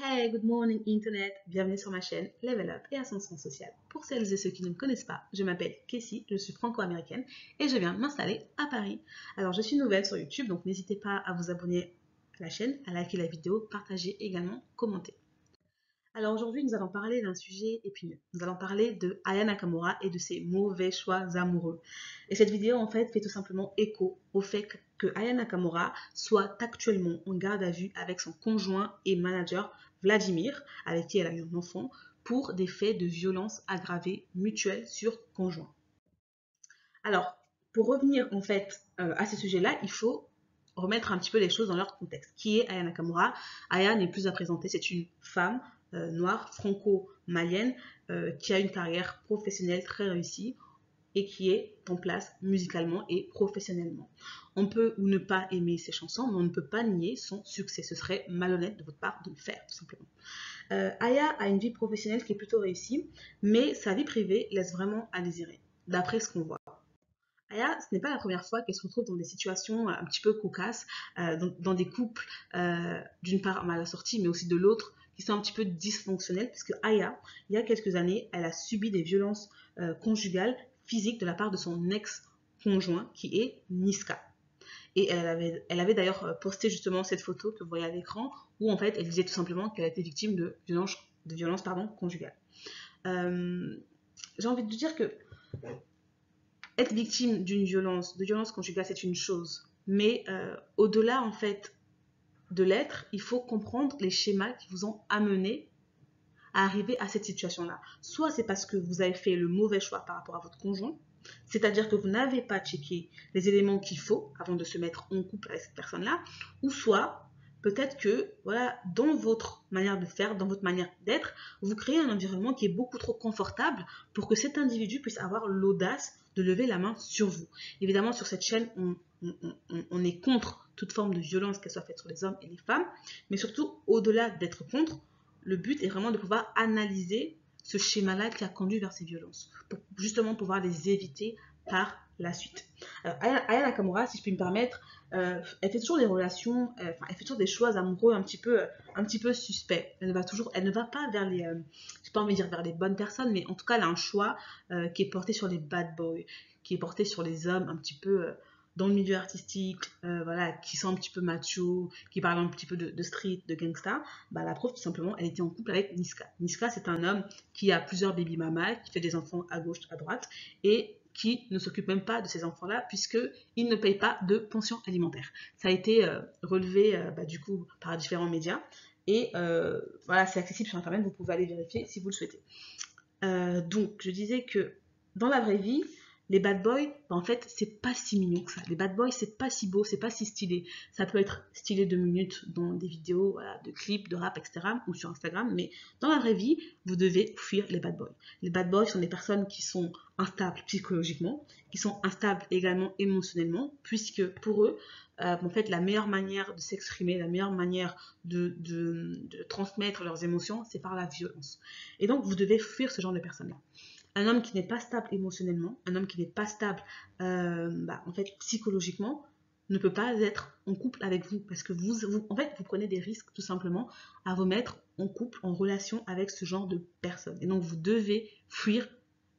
Hey, good morning Internet, bienvenue sur ma chaîne Level Up et Ascension Sociale. Pour celles et ceux qui ne me connaissent pas, je m'appelle Kessie, je suis franco-américaine et je viens m'installer à Paris. Alors je suis nouvelle sur YouTube, donc n'hésitez pas à vous abonner à la chaîne, à liker la vidéo, partager également, commenter. Alors aujourd'hui, nous allons parler d'un sujet épineux. Nous allons parler de Aya Nakamura et de ses mauvais choix amoureux. Et cette vidéo, en fait, fait tout simplement écho au fait que Aya Nakamura soit actuellement en garde à vue avec son conjoint et manager Vladimir, avec qui elle a eu un enfant, pour des faits de violence aggravée mutuelle sur conjoint. Alors, pour revenir en fait à ce sujet-là, il faut remettre un petit peu les choses dans leur contexte. Qui est Aya Nakamura? Aya n'est plus à présenter, c'est une femme noire franco-malienne qui a une carrière professionnelle très réussie et qui est en place musicalement et professionnellement. On peut ou ne pas aimer ses chansons, mais on ne peut pas nier son succès. Ce serait malhonnête de votre part de le faire, tout simplement. Aya a une vie professionnelle qui est plutôt réussie, mais sa vie privée laisse vraiment à désirer, d'après ce qu'on voit. Aya, ce n'est pas la première fois qu'elle se retrouve dans des situations un petit peu cocasses, dans des couples, d'une part mal assortis, mais aussi de l'autre, qui sont un petit peu dysfonctionnels, puisque Aya, il y a quelques années, elle a subi des violences conjugales, physiques, de la part de son ex-conjoint, qui est Niska. Et elle avait d'ailleurs posté justement cette photo que vous voyez à l'écran, où en fait, elle disait tout simplement qu'elle a été victime de violences conjugales. J'ai envie de dire que être victime d'une violence, de violence conjugale, c'est une chose. Mais au-delà, en fait, de l'être, il faut comprendre les schémas qui vous ont amené à arriver à cette situation-là. Soit c'est parce que vous avez fait le mauvais choix par rapport à votre conjoint, c'est-à-dire que vous n'avez pas checké les éléments qu'il faut avant de se mettre en couple avec cette personne-là, ou soit peut-être que, voilà, dans votre manière de faire, dans votre manière d'être, vous créez un environnement qui est beaucoup trop confortable pour que cet individu puisse avoir l'audace de lever la main sur vous. Évidemment, sur cette chaîne, on est contre toute forme de violence, qu'elle soit faite sur les hommes et les femmes, mais surtout, au-delà d'être contre, le but est vraiment de pouvoir analyser ce schéma-là qui a conduit vers ces violences, pour justement pouvoir les éviter par la suite. Alors, Aya Nakamura, si je puis me permettre, elle fait toujours des relations, elle fait toujours des choix amoureux un petit peu suspects. Elle ne va pas vers les, j'ai pas envie de dire vers les bonnes personnes, mais en tout cas, elle a un choix qui est porté sur les bad boys, qui est porté sur les hommes un petit peu dans le milieu artistique, voilà, qui sont un petit peu macho, qui parlent un petit peu de street, de gangsta. Bah, la preuve, tout simplement, elle était en couple avec Niska. Niska, c'est un homme qui a plusieurs baby mamas, qui fait des enfants à gauche, à droite, et qui ne s'occupe même pas de ces enfants-là, puisqu'il ne paye pas de pension alimentaire. Ça a été relevé, du coup, par différents médias. Et voilà, c'est accessible sur Internet, vous pouvez aller vérifier si vous le souhaitez. Donc, je disais que dans la vraie vie, les bad boys, en fait, c'est pas si mignon que ça. Les bad boys, c'est pas si beau, c'est pas si stylé. Ça peut être stylé 2 minutes dans des vidéos, voilà, de clips, de rap, etc. ou sur Instagram, mais dans la vraie vie, vous devez fuir les bad boys. Les bad boys sont des personnes qui sont instables psychologiquement, qui sont instables également émotionnellement, puisque pour eux, en fait, la meilleure manière de s'exprimer, la meilleure manière de transmettre leurs émotions, c'est par la violence. Et donc, vous devez fuir ce genre de personnes-là. Un homme qui n'est pas stable émotionnellement, un homme qui n'est pas stable en fait, psychologiquement, ne peut pas être en couple avec vous parce que en fait, vous prenez des risques tout simplement à vous mettre en couple, en relation avec ce genre de personnes. Et donc, vous devez fuir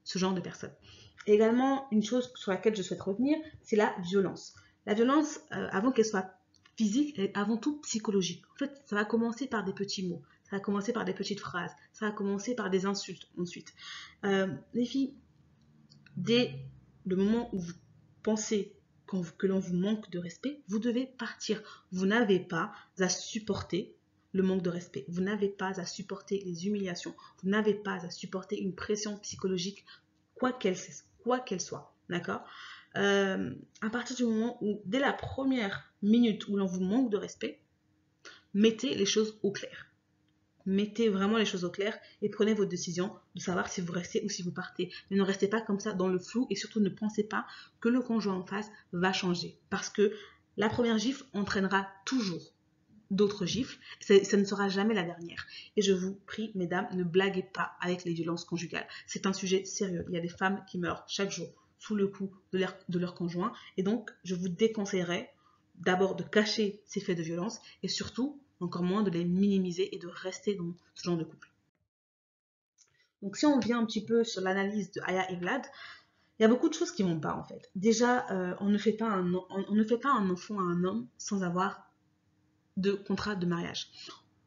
ce genre de personnes. Et également, une chose sur laquelle je souhaite revenir, c'est la violence. La violence, avant qu'elle soit physique, elle est avant tout psychologique. En fait, ça va commencer par des petits mots. Ça va commencer par des petites phrases. Ça va commencer par des insultes ensuite. Les filles, dès le moment où vous pensez que l'on vous manque de respect, vous devez partir. Vous n'avez pas à supporter le manque de respect. Vous n'avez pas à supporter les humiliations. Vous n'avez pas à supporter une pression psychologique, quoi qu'elle soit. D'accord À partir du moment où, dès la première minute où l'on vous manque de respect, mettez les choses au clair. Mettez vraiment les choses au clair et prenez votre décision de savoir si vous restez ou si vous partez. Mais ne restez pas comme ça dans le flou et surtout ne pensez pas que le conjoint en face va changer. Parce que la première gifle entraînera toujours d'autres gifles. Ça ne sera jamais la dernière. Et je vous prie, mesdames, ne blaguez pas avec les violences conjugales. C'est un sujet sérieux. Il y a des femmes qui meurent chaque jour sous le coup de leur conjoint. Et donc, je vous déconseillerais d'abord de cacher ces faits de violence et surtout encore moins de les minimiser et de rester dans ce genre de couple. Donc si on vient un petit peu sur l'analyse de Aya et Vlad, il y a beaucoup de choses qui vont pas en fait. Déjà, on ne fait pas un enfant à un homme sans avoir de contrat de mariage.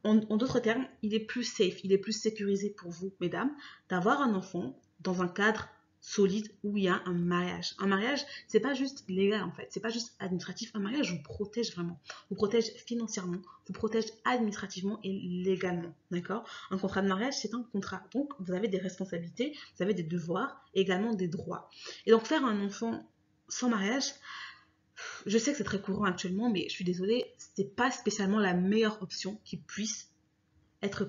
En d'autres termes, il est plus safe, il est plus sécurisé pour vous, mesdames, d'avoir un enfant dans un cadre solide où il y a un mariage. Un mariage, c'est pas juste légal en fait, c'est pas juste administratif. Un mariage vous protège vraiment, vous protège financièrement, vous protège administrativement et légalement, d'accord? Un contrat de mariage, c'est un contrat. Donc, vous avez des responsabilités, vous avez des devoirs et également des droits. Et donc, faire un enfant sans mariage, je sais que c'est très courant actuellement, mais je suis désolée, c'est pas spécialement la meilleure option qui puisse être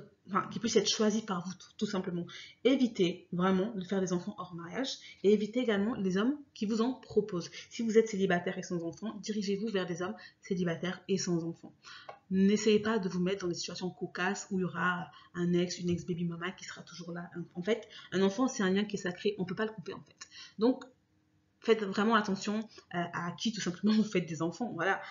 choisie par vous, tout simplement. Évitez vraiment de faire des enfants hors mariage et évitez également les hommes qui vous en proposent. Si vous êtes célibataire et sans enfants, dirigez-vous vers des hommes célibataires et sans enfants. N'essayez pas de vous mettre dans des situations cocasses où il y aura un ex, une ex-baby mama qui sera toujours là. En fait, un enfant, c'est un lien qui est sacré, on ne peut pas le couper en fait. Donc, faites vraiment attention à qui tout simplement vous faites des enfants. Voilà,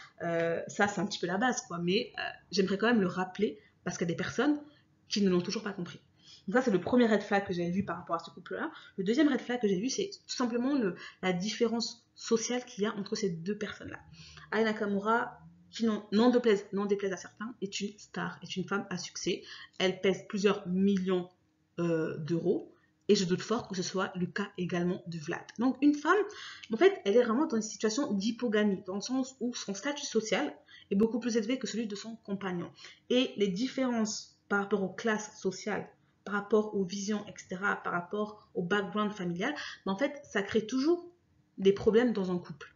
ça c'est un petit peu la base, quoi. Mais j'aimerais quand même le rappeler parce qu'il y a des personnes qui ne l'ont toujours pas compris. Donc ça c'est le premier red flag que j'avais vu par rapport à ce couple-là. Le deuxième red flag que j'ai vu, c'est tout simplement la différence sociale qu'il y a entre ces deux personnes-là. Aya Nakamura, qui n'en déplaise à certains, est une star, est une femme à succès. Elle pèse plusieurs millions d'euros. Et je doute fort que ce soit le cas également de Vlad. Donc une femme, en fait, elle est vraiment dans une situation d'hypogamie, dans le sens où son statut social est beaucoup plus élevé que celui de son compagnon. Et les différences par rapport aux classes sociales, par rapport aux visions, etc., par rapport au background familial, en fait, ça crée toujours des problèmes dans un couple.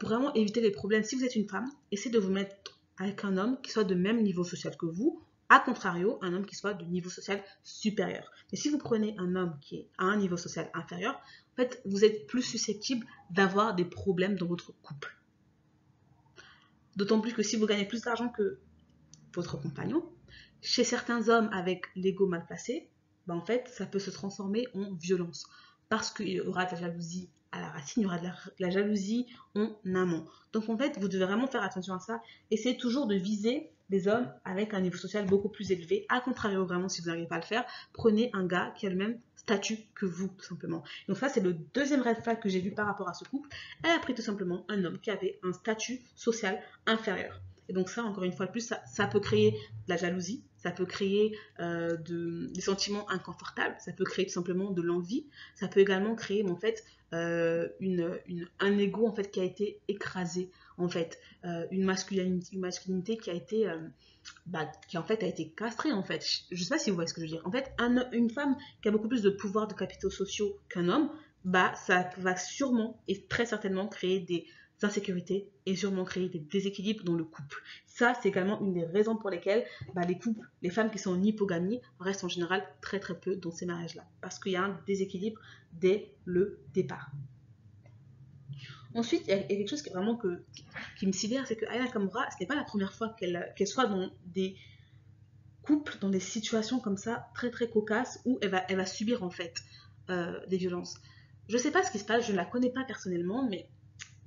Pour vraiment éviter les problèmes, si vous êtes une femme, essayez de vous mettre avec un homme qui soit de même niveau social que vous, a contrario, un homme qui soit de niveau social supérieur. Mais si vous prenez un homme qui est à un niveau social inférieur, en fait, vous êtes plus susceptible d'avoir des problèmes dans votre couple. D'autant plus que si vous gagnez plus d'argent que votre compagnon, chez certains hommes avec l'ego mal placé, ben en fait, ça peut se transformer en violence. Parce qu'il y aura de la jalousie à la racine, il y aura de la jalousie en amont. Donc en fait, vous devez vraiment faire attention à ça. Essayez toujours de viser des hommes avec un niveau social beaucoup plus élevé. A contrario, vraiment, si vous n'arrivez pas à le faire, prenez un gars qui a le même statut que vous, tout simplement. Donc ça, c'est le deuxième red flag que j'ai vu par rapport à ce couple. Elle a pris tout simplement un homme qui avait un statut social inférieur. Et donc ça, encore une fois de plus, ça peut créer de la jalousie, ça peut créer des sentiments inconfortables, ça peut créer tout simplement de l'envie, ça peut également créer en fait un ego en fait qui a été écrasé, en fait, une masculinité qui a été qui en fait a été castrée en fait. Je sais pas si vous voyez ce que je veux dire. En fait, une femme qui a beaucoup plus de pouvoir de capitaux sociaux qu'un homme, ça va sûrement et très certainement créer des insécurités et sûrement créer des déséquilibres dans le couple. Ça, c'est également une des raisons pour lesquelles les couples, les femmes qui sont en hypogamie restent en général très très peu dans ces mariages-là. Parce qu'il y a un déséquilibre dès le départ. Ensuite, il y a quelque chose qui me sidère, c'est que Aya Nakamura, ce n'est pas la première fois qu'elle soit dans des couples, dans des situations comme ça, très très cocasses, où elle va subir en fait des violences. Je ne sais pas ce qui se passe, je ne la connais pas personnellement, mais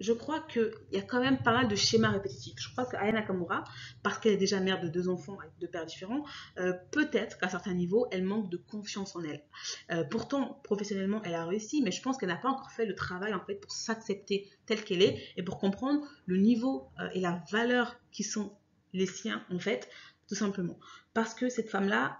je crois qu'il y a quand même pas mal de schémas répétitifs. Je crois qu'Aya Nakamura, parce qu'elle est déjà mère de 2 enfants avec 2 pères différents, peut-être qu'à certains niveaux, elle manque de confiance en elle. Pourtant, professionnellement, elle a réussi, mais je pense qu'elle n'a pas encore fait le travail en fait pour s'accepter telle qu'elle est et pour comprendre le niveau et la valeur qui sont les siens en fait, tout simplement. Parce que cette femme-là,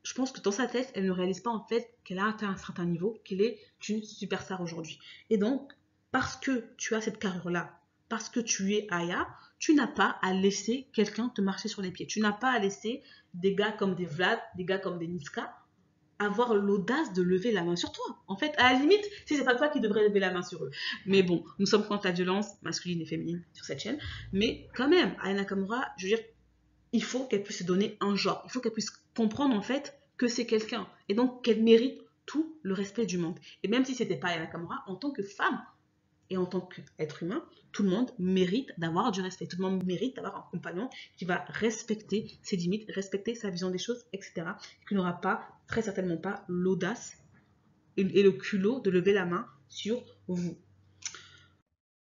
je pense que dans sa tête, elle ne réalise pas en fait qu'elle a atteint un certain niveau, qu'elle est une superstar aujourd'hui. Et donc, parce que tu as cette carrure-là, parce que tu es Aya, tu n'as pas à laisser quelqu'un te marcher sur les pieds. Tu n'as pas à laisser des gars comme des Vlad, des gars comme des Niska avoir l'audace de lever la main sur toi. En fait, à la limite, si c'est pas toi qui devrais lever la main sur eux. Mais bon, nous sommes contre la violence masculine et féminine sur cette chaîne. Mais quand même, Aya Nakamura, je veux dire, il faut qu'elle puisse se donner un genre. Il faut qu'elle puisse comprendre en fait que c'est quelqu'un. Et donc qu'elle mérite tout le respect du monde. Et même si c'était pas Aya Nakamura, en tant que femme et en tant qu'être humain, tout le monde mérite d'avoir du respect. Tout le monde mérite d'avoir un compagnon qui va respecter ses limites, respecter sa vision des choses, etc. Et qui n'aura pas, très certainement pas, l'audace et le culot de lever la main sur vous.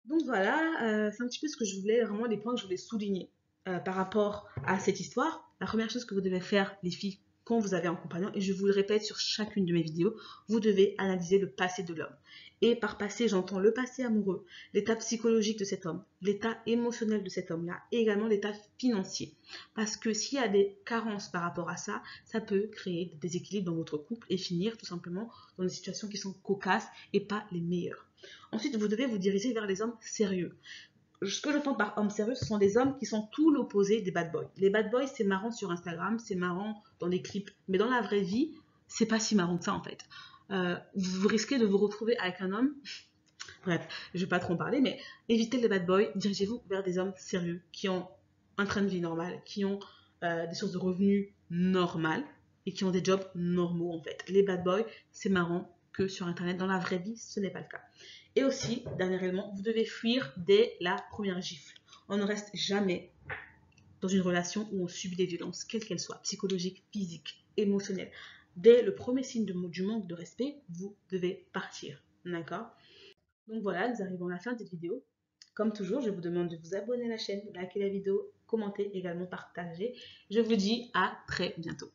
Donc voilà, c'est un petit peu ce que je voulais, vraiment les points que je voulais souligner par rapport à cette histoire, la première chose que vous devez faire, les filles, quand vous avez un compagnon, et je vous le répète sur chacune de mes vidéos, vous devez analyser le passé de l'homme. Et par passé, j'entends le passé amoureux, l'état psychologique de cet homme, l'état émotionnel de cet homme-là, et également l'état financier. Parce que s'il y a des carences par rapport à ça, ça peut créer des déséquilibres dans votre couple et finir tout simplement dans des situations qui sont cocasses et pas les meilleures. Ensuite, vous devez vous diriger vers les hommes sérieux. Ce que j'entends par homme sérieux, ce sont des hommes qui sont tout l'opposé des bad boys. Les bad boys, c'est marrant sur Instagram, c'est marrant dans les clips, mais dans la vraie vie, c'est pas si marrant que ça en fait. Vous risquez de vous retrouver avec un homme. Bref, je vais pas trop en parler, mais évitez les bad boys, dirigez-vous vers des hommes sérieux qui ont un train de vie normal, qui ont des sources de revenus normales et qui ont des jobs normaux en fait. Les bad boys, c'est marrant que sur internet, dans la vraie vie, ce n'est pas le cas. Et aussi, dernier élément, vous devez fuir dès la première gifle. On ne reste jamais dans une relation où on subit des violences, quelles qu'elles soient, psychologiques, physiques, émotionnelles. Dès le premier signe du manque de respect, vous devez partir. D'accord? Donc voilà, nous arrivons à la fin de cette vidéo. Comme toujours, je vous demande de vous abonner à la chaîne, de liker la vidéo, commenter, également partager. Je vous dis à très bientôt.